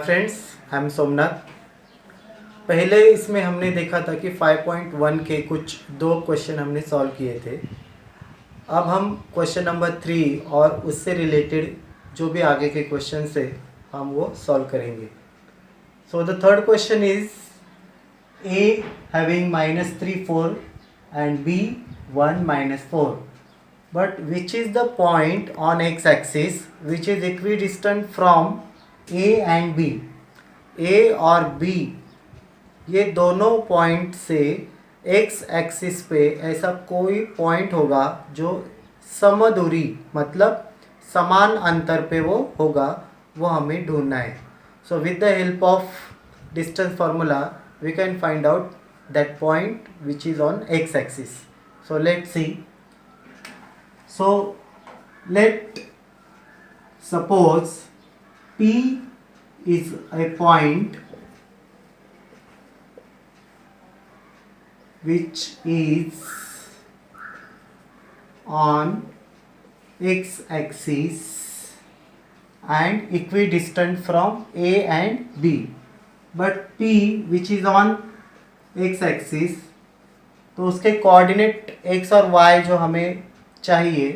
Friends, I am Somnath. पहले इसमें हमने देखा था कि 5.1 के कुछ दो क्वेश्चन हमने सॉल्व किए थे। अब हम क्वेश्चन नंबर 3 और उससे रिलेटेड जो भी आगे के क्वेश्चन है हम वो सॉल्व करेंगे। So the third question is A having -3 4 and B 1 -4, but which is the point on x-axis which is equidistant from A and B? A और B ये दोनों पॉइंट से x एक्सिस पे ऐसा कोई पॉइंट होगा जो समदूरी मतलब समान अंतर पे वो होगा, वो हमें ढूंढना है। So with the help of distance formula we can find out that point which is on x axis. So let's see. So let suppose P is a point which is on x axis and equidistant from A and B. But P which is on x axis, तो उसके coordinate x और y जो हमें चाहिए,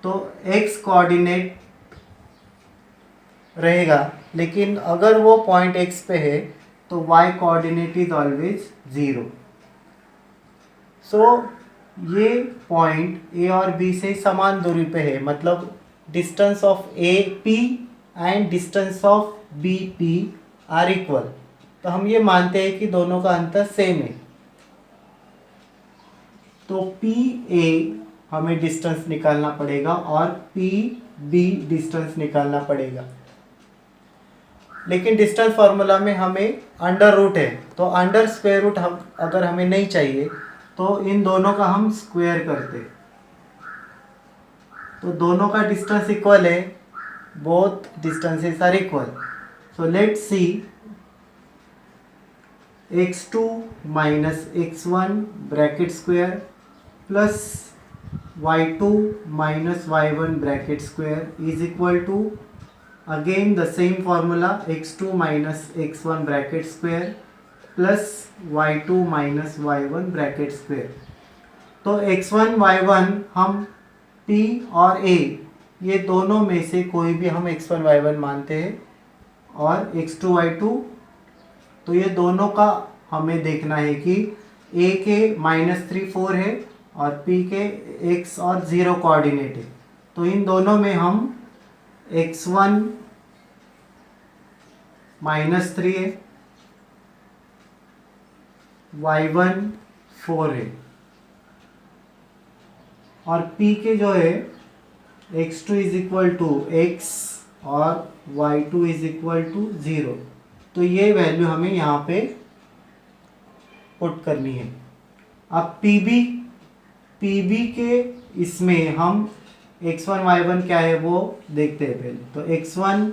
तो x coordinate रहेगा, लेकिन अगर वो पॉइंट x पे है तो y कोऑर्डिनेट इज ऑलवेज 0। सो ये पॉइंट A और B से समान दूरी पे है, मतलब distance of AP and distance of BP are equal. तो हम ये मानते हैं कि दोनों का अंतर सेम है। तो PA हमें डिस्टेंस निकालना पड़ेगा और PB डिस्टेंस निकालना पड़ेगा, लेकिन डिस्टेंस फार्मूला में हमें अंडर रूट है, तो अंडर स्क्वायर रूट हम अगर हमें नहीं चाहिए तो इन दोनों का हम स्क्वायर करते, तो दोनों का डिस्टेंस इक्वल है, both distances are equal. So let's see x2 minus x1 bracket square plus y2 minus y1 bracket square is equal to again the same formula x2 minus x1 bracket square plus y2 minus y1 bracket square। तो x1 y1 हम p और a ये दोनों में से कोई भी हम x1 y1 मानते हैं, और x2 y2 तो ये दोनों का हमें देखना है कि A के -3 4 है और P के x और 0 कोऑर्डिनेट है, तो इन दोनों में हम x1 -3 है, y1 4 है, और P के जो है x2 is equal to x और y2 इज इक्वल टू 0। तो ये वैल्यू हमें यहाँ पे पुट करनी है। अब PB के इसमें हम x1 y1 क्या है वो देखते हैं पहले। तो x1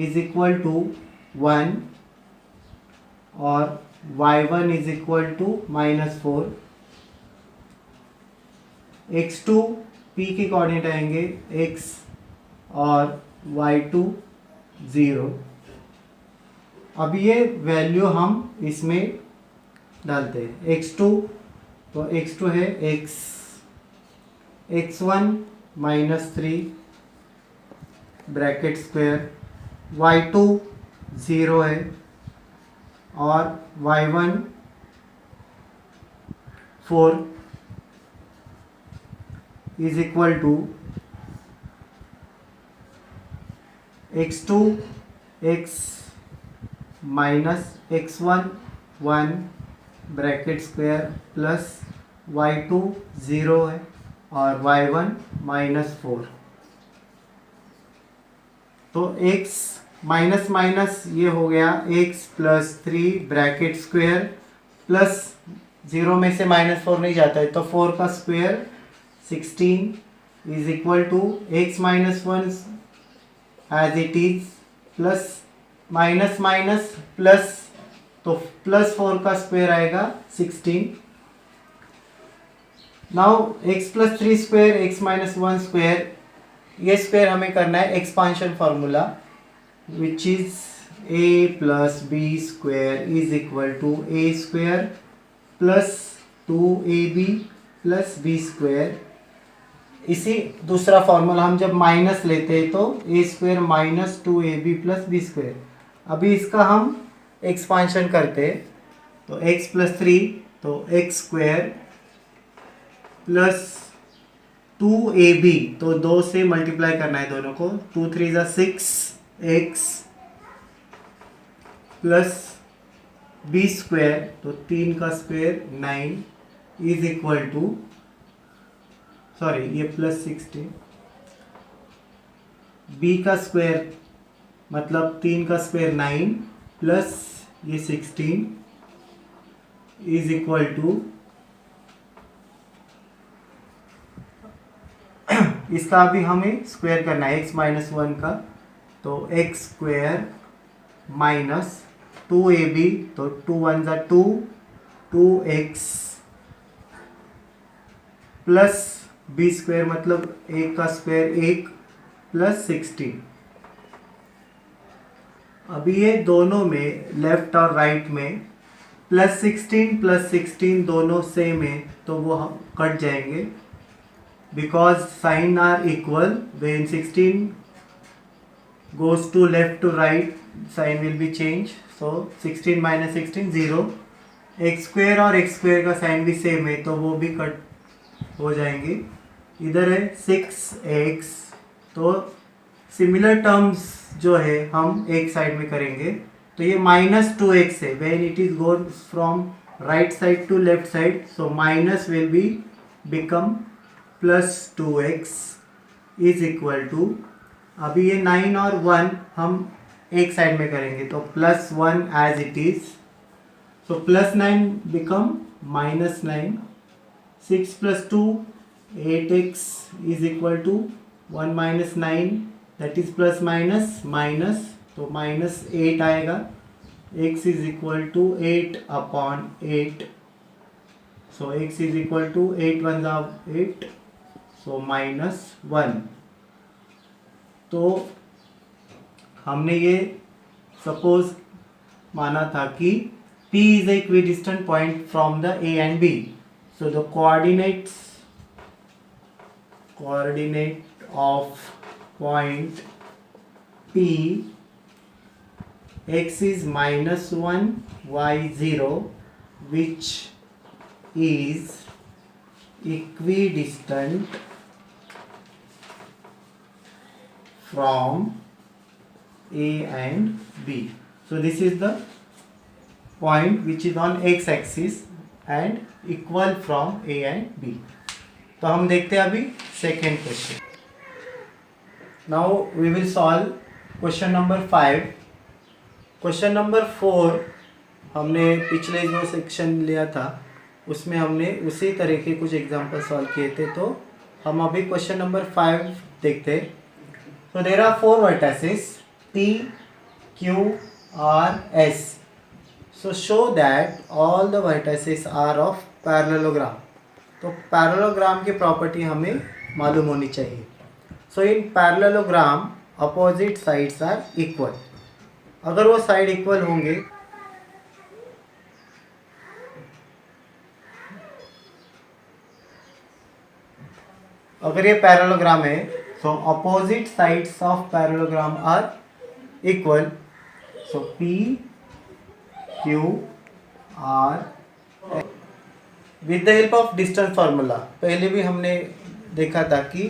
इज इक्वल टू 1 और y1 is equal to -4, x2 P के कोऑर्डिनेट आएंगे x और y2 0। अब ये वैल्यू हम इसमें डालते हैं। x2 तो x2 है x1 -3 ब्रैकेट स्क्वायर, y2 0 है और y1 4 is equal to x2 x minus x1 1 bracket square plus y2 0 है और y1 -4। तो x माइनस माइनस ये हो गया x plus 3 bracket square plus 0 में से -4 नहीं जाता है, तो 4 का square 16 is equal to x -1 as it is plus minus minus plus, तो +4 का स्क्वायर आएगा 16। Now x plus 3 square x minus 1 square, ये स्क्वायर हमें करना है expansion formula which is a plus b square is equal to a square plus 2ab plus b square. इसी दूसरा formula हम जब माइनस लेते हैं तो a square minus 2ab plus b square. अभी इसका हम एक्सपांशन करते हैं तो x प्लस 3 तो एक्स स्क्वायर प्लस 2ab तो 2 से मल्टीप्लाई करना है दोनों को, 2 3 ज़ा 6x प्लस बी स्क्वायर तो 3 का square 9 is equal to, sorry ये प्लस 16, बी का स्क्वायर मतलब 3 का स्क्वायर 9 प्लस ये 16 इज इक्वल टू, इसका अभी हमें स्क्वायर करना है x माइनस 1 का, तो एक्स स्क्वायर माइनस 2ab तो 2 1 ज़ा 2, 2x प्लस बी स्क्वायर मतलब 1 का स्क्वायर 1 प्लस 16। अभी ये दोनों में लेफ्ट और राइट में प्लस 16 दोनों सेम है तो वो हम कट जाएंगे because sign are equal. When 16 goes to left to right sign will be changed, so 16 minus 16 0। X square और एक्स स्क्वायर का साइन भी सेम है तो वो भी कट हो जाएंगे। इधर है 6x तो सिमिलर टर्म्स जो है हम एक साइड में करेंगे तो ये माइनस 2x है। When it is gone from right side to left side so minus will be become plus 2x is equal to, अभी ये 9 और 1 हम एक साइड में करेंगे तो plus 1 as it is, so plus 9 become minus 9, 6 plus 2 8x is equal to 1 minus 9 that is plus minus minus तो minus 8 आएगा, x is equal to 8 upon 8, so x is equal to 8 1 ज़ा 8 so minus 1। तो हमने ये suppose माना था कि P is a equidistant point from the A and B, so the coordinate of point P, x is minus 1 y 0 which is equidistant from A and B. So this is the point which is on x axis and equal from A and B. तो हम देखते हैं अभी second question. Now we will solve question number 5। Question number 4 हमने पिछले जो section लिया था उसमें हमने उसी तरह के कुछ एग्जाम्पल सॉल्व किए थे, तो हम अभी क्वेश्चन नंबर 5 देखते हैं। So there are 4 vertices P, Q, R, S. So show that all the vertices are of parallelogram. तो parallelogram की प्रॉपर्टी हमें मालूम होनी चाहिए। So in parallelogram opposite sides are equal. अगर वो साइड इक्वल होंगे अगर ये पैरेललोग्राम है so opposite sides of parallelogram are equal, so P, Q, R with the help of distance formula। पहले भी हमने देखा था कि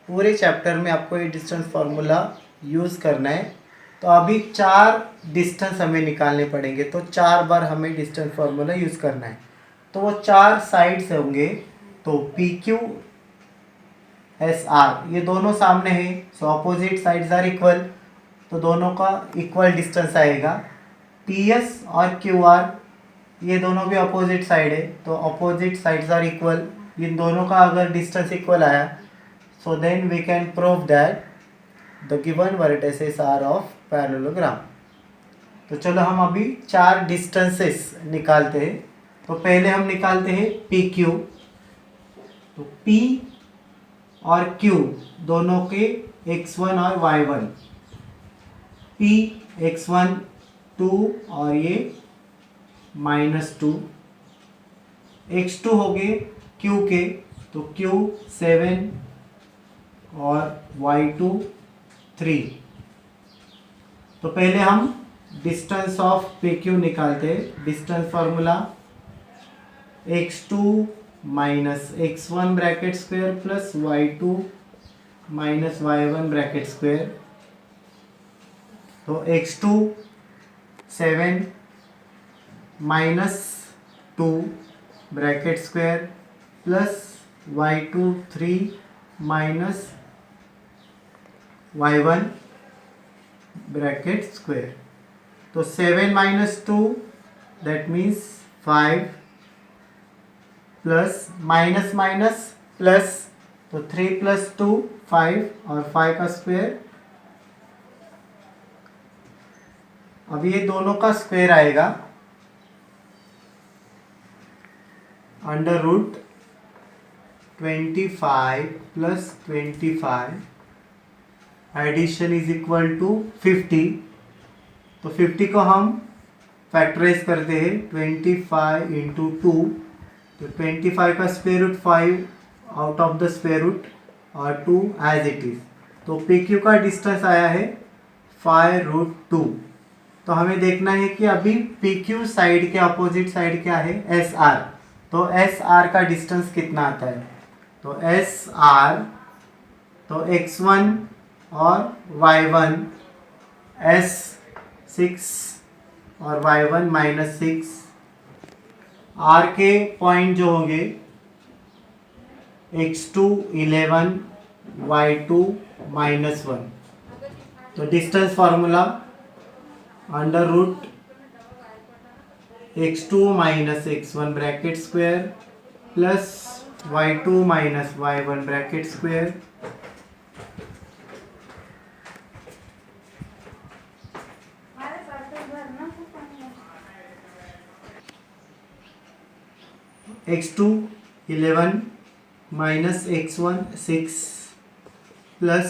पूरे चैप्टर में आपको ये डिस्टेंस फार्मूला यूज़ करना है, तो अभी 4 डिस्टेंस हमें निकालने पड़ेंगे, तो 4 बार हमें डिस्टेंस फार्मूला यूज़ करना है। तो वो 4 साइड्स होंगे तो पी क्यू एस आर ये दोनों सामने हैं, so opposite sides are equal, तो दोनों का इक्वल डिस्टेंस आएगा। पी एस और क्यू आर ये दोनों भी अपोजिट साइड है, तो अपोजिट साइड्स आर इक्वल, इन दोनों का अगर डिस्टेंस इक्वल आया so then we can prove that the given vertices are of parallelogram. तो चलो हम अभी 4 डिस्टेंसेस निकालते हैं। तो पहले हम निकालते हैं पी क्यू, तो पी और Q दोनों के x1 और y1, P p x1 2 और ये -2, x2 हो गए q के, तो q 7 और y2 3। तो पहले हम डिस्टेंस ऑफ PQ निकालते हैं। Distance formula x2 minus x1 bracket square plus y2 minus y1 bracket square. तो x2 7 minus 2 bracket square plus y2 3 minus y1 bracket square. तो 7 minus 2 that means 5 plus minus minus plus, तो 3 plus 2 5 और 5 का square. अब ये दोनों का square आएगा under root 25 plus 25 addition is equal to 50। तो 50 को हम फैक्टराइज करते हैं 25 इंटू 2, तो 25 का square root 5 out of the square root और 2 एज इट इज। तो PQ का डिस्टेंस आया है 5√2। तो हमें देखना है कि अभी PQ साइड के अपोजिट साइड क्या है, SR। तो SR का डिस्टेंस कितना आता है, तो SR, तो x1 और y1 S6 और y1 -6। R के पॉइंट जो होंगे x2 11 y2 -1। तो distance formula under root x2 minus x1 bracket square plus y2 minus y1 bracket square. x2 11 minus x1 6 plus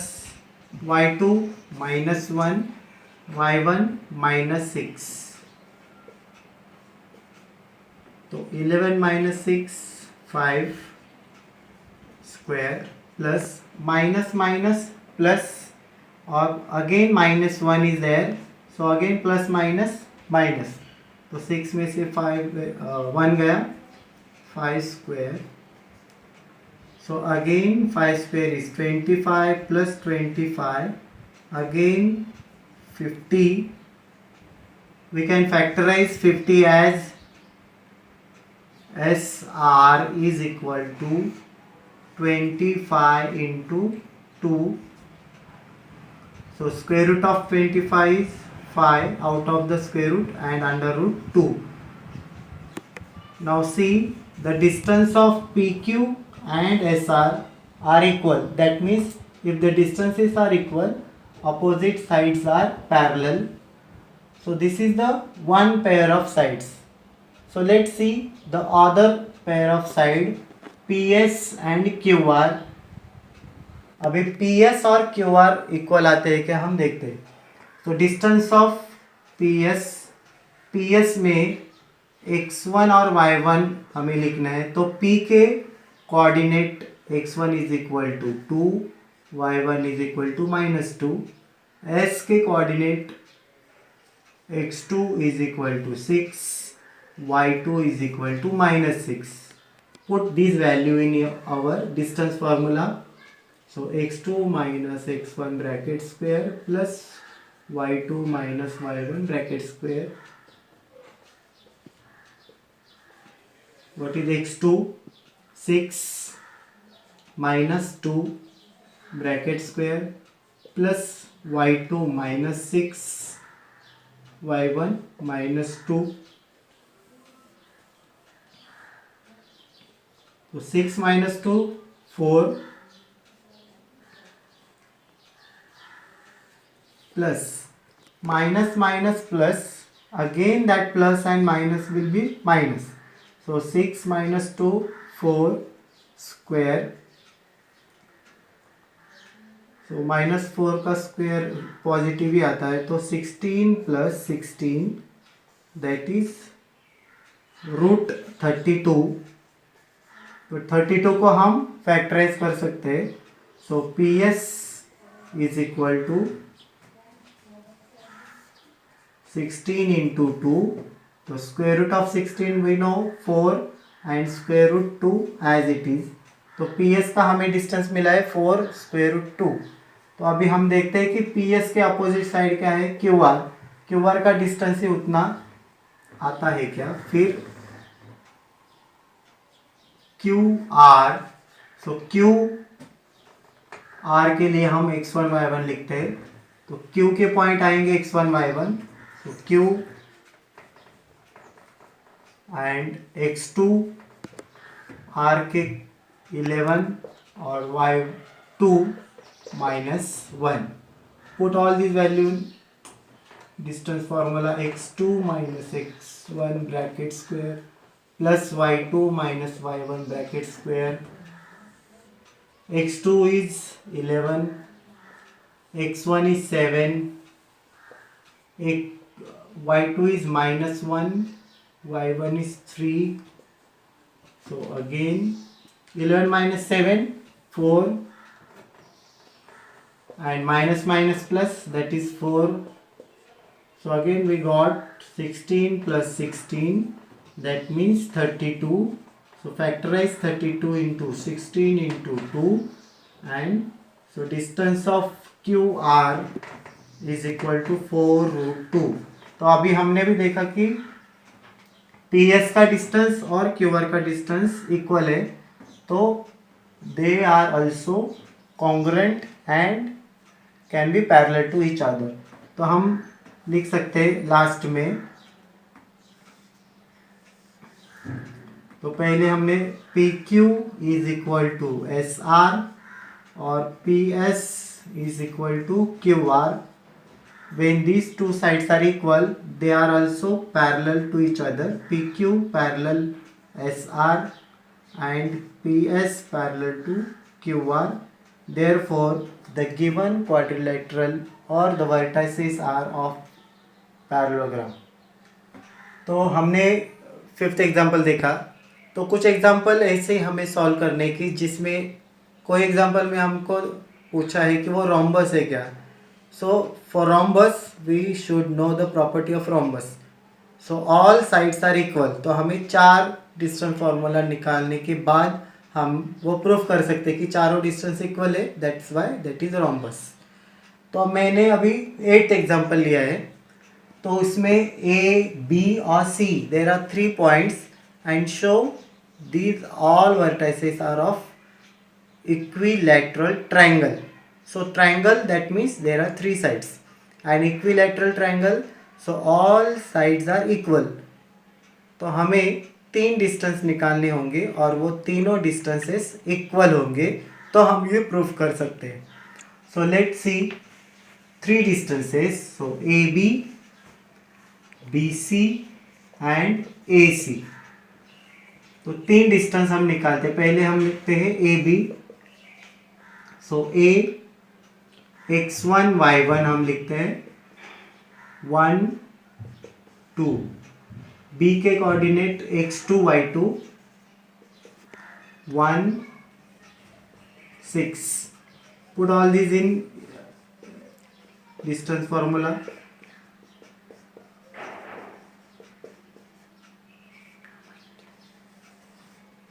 y2 -1 y1 -6। तो 11 minus 6 5 square plus minus minus plus, और again -1 is there, so again plus minus minus. तो 6 में से 1 गया, 5 square. So again 5 square is 25 plus 25, again 50. We can factorize 50 as SR is equal to 25 into 2. So square root of 25 is 5 out of the square root and under root 2. Now see, the distance of PQ and SR are equal. That means if the distances are equal, opposite sides are parallel. So this is the one pair of sides. So let's see the other pair of side PS and QR. अभी PS और QR equal आते हैं क्या, हम देखते हैं। तो distance of PS में x1 और y1 हमें लिखना है। तो P के coordinate x1 is equal to 2, y1 is equal to -2। S के coordinate x2 is equal to 6, y2 is equal to -6। Put this value in our distance formula. So x2 minus x1 bracket square plus y2 minus y1 bracket square. What is x2? 6 minus 2 bracket square plus y2 minus 6 y1 minus 2. So 6 minus 2 4 plus minus minus plus, again that plus and minus will be minus. So 6 minus 2 4 square. तो -4 का square positive ही आता है, तो 16 + 16 that is √32। तो 32 को हम factorise कर सकते हैं। So P S is equal to 16 into 2। तो square root of 16 we know 4 and square root 2 as it is. तो पी एस का हमें डिस्टेंस मिला है 4 स्क्वायर रूट 2। तो अभी हम देखते हैं कि पी एस के अपोजिट साइड क्या है, क्यू आर। क्यू आर का डिस्टेंस ही उतना आता है क्या। फिर क्यू आर, सो क्यू आर के लिए हम x1 y1 लिखते हैं। तो क्यू के पॉइंट आएंगे x1 y1, तो क्यू एंड x2 आर के 11 और y2 -1। Put all this value in distance formula, x2 - x1 bracket square plus y2 minus y1 bracket square। x2 is 11, x1 is 7, y2 is -1, y1 is 3। So again 11 minus 7 4, and minus minus plus, that is 4। So again we got 16 plus 16, that means 32। So factorize 32 into 16 into 2, and so distance of QR is equal to 4√2। तो अभी हमने भी देखा कि PS का distance और QR का distance equal है, तो they are also congruent and can be parallel to each other. तो हम लिख सकते हैं लास्ट में, तो पहले हमने P Q is equal to S R और P S is equal to Q R. When these two sides are equal they are also parallel to each other. P Q parallel S R and P S parallel to Q R. Therefore the given quadrilateral और the vertices are of parallelogram. तो हमने 5th example देखा। तो कुछ example ऐसे हमें solve करने की, जिसमें कोई एग्जाम्पल में हमको पूछा है कि वो रोम्बस है क्या। So for rhombus we should know the property of rhombus. So all sides are equal. तो हमें 4 डिस्टेंस फार्मूला निकालने के बाद हम वो प्रूफ कर सकते हैं कि चारों डिस्टेंस इक्वल है, that's why that is rhombus. तो मैंने अभी 8th एग्जाम्पल लिया है। तो इसमें A, B और C there are 3 points and show these all vertices are of equilateral triangle। So triangle, that means there are 3 sides, and equilateral triangle, so all sides are equal। तो हमें 3 distance निकालने होंगे और वो तीनों distances equal होंगे, तो हम ये प्रूफ कर सकते हैं। सो let's C 3 distances. So AB, BC and AC। तो 3 डिस्टेंस हम निकालते हैं। पहले हम लिखते हैं AB। So A x1 y1 हम लिखते हैं 1 2। B के coordinate x2 y2 1 6। Put all this in distance formula.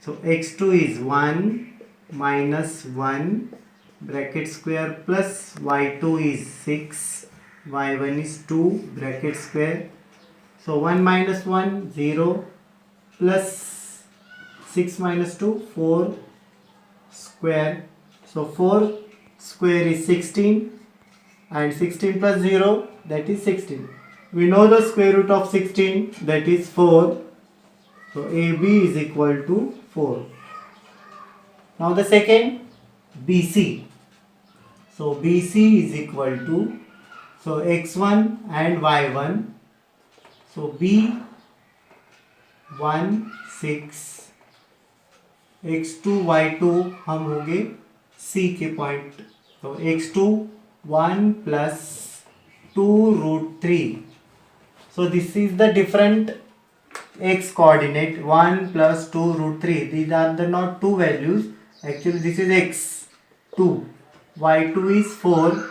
So x2 is 1 minus 1 bracket square plus y2 is 6, y1 is 2 bracket square। So 1 minus 1 0 plus 6 minus 2 4 square। So 4 square is 16 and 16 plus 0 that is 16। We know the square root of 16, that is 4। So AB is equal to 4। Now the second BC। So BC is equal to, so x1 and y1। So B1 6, x2 y2 हम होंगे C के point So x2 1 plus 2 root 3. So this is the different x coordinate 1 plus 2 root 3. These are the not two values. Actually this is x2. y2 is 4.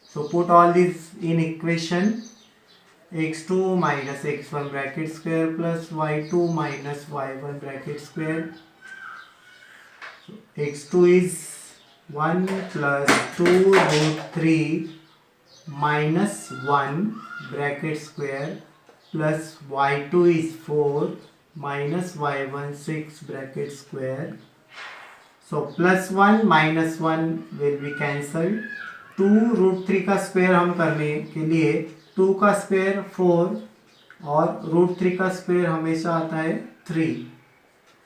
So put all these in equation. x2 minus x1 bracket square plus y2 minus y1 bracket square. So x2 is 1 plus 2 root 3 minus 1 bracket square plus y2 is 4 minus y1 6 bracket square. So plus 1 minus 1 will be cancelled. 2 root 3 का square हम करने के लिए 2 का square 4 और root 3 का square हमेशा आता है 3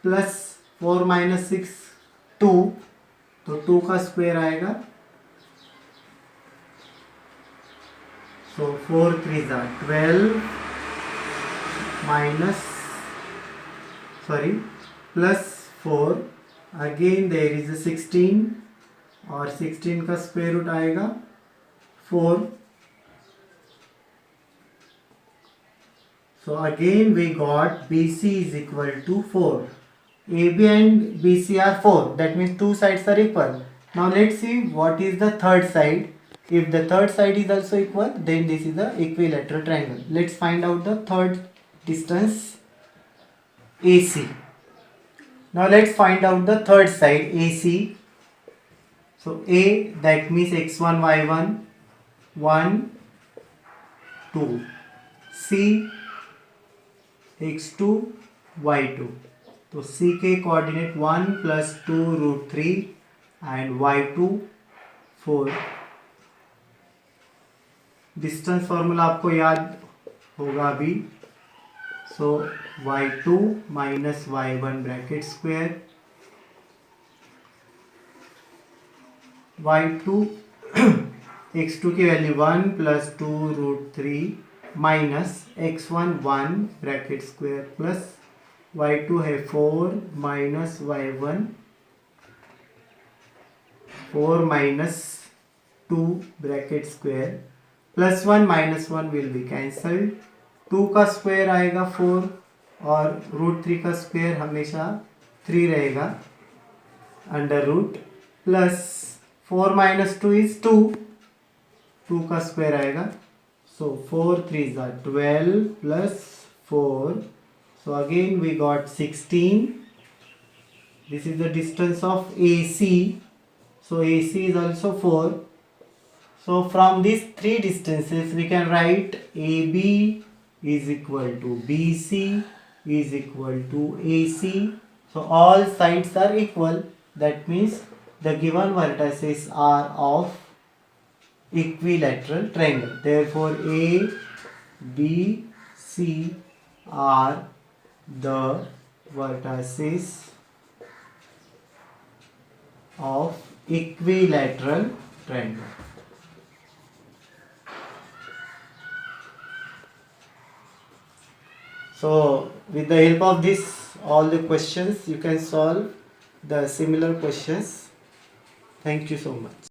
प्लस 4 माइनस 6 2, तो 2 का स्क्वायर आएगा. So 4 3s are 12 minus plus 4, again there is a 16 और 16 का स्क्वायर रूट आएगा 4. So again we got BC is equal to 4. AB and BC are 4. That means two sides are equal. Now let's see what is the third side. If the third side is also equal, then this is the equilateral triangle. Let's find out the third distance AC. Now let's find out the third side AC. So A, that means x1 y1 1 2. C x2 y2. तो C के coordinate 1 plus 2 root 3 and y2 4. Distance formula आपको याद होगा अभी. सो y2 minus y1 bracket square y2 x2 की value 1 plus 2 root 3 minus x1 1 bracket square plus y2 है 4 minus y1 4 minus 2 bracket square plus 1 minus 1 will be cancelled. 2 का square आएगा 4 और root 3 का स्क्वायर हमेशा 3 रहेगा under root plus 4 minus 2 is 2. 2 का square आएगा. So 4 3s are 12 plus 4. So again we got 16. This is the distance of AC. So AC is also 4. So from these three distances we can write AB is equal to BC is equal to AC. So all sides are equal. That means the given vertices are of equilateral triangle. Therefore A, B, C are the vertices of equilateral triangle. So with the help of this all the questions you can solve the similar questions. Thank you so much.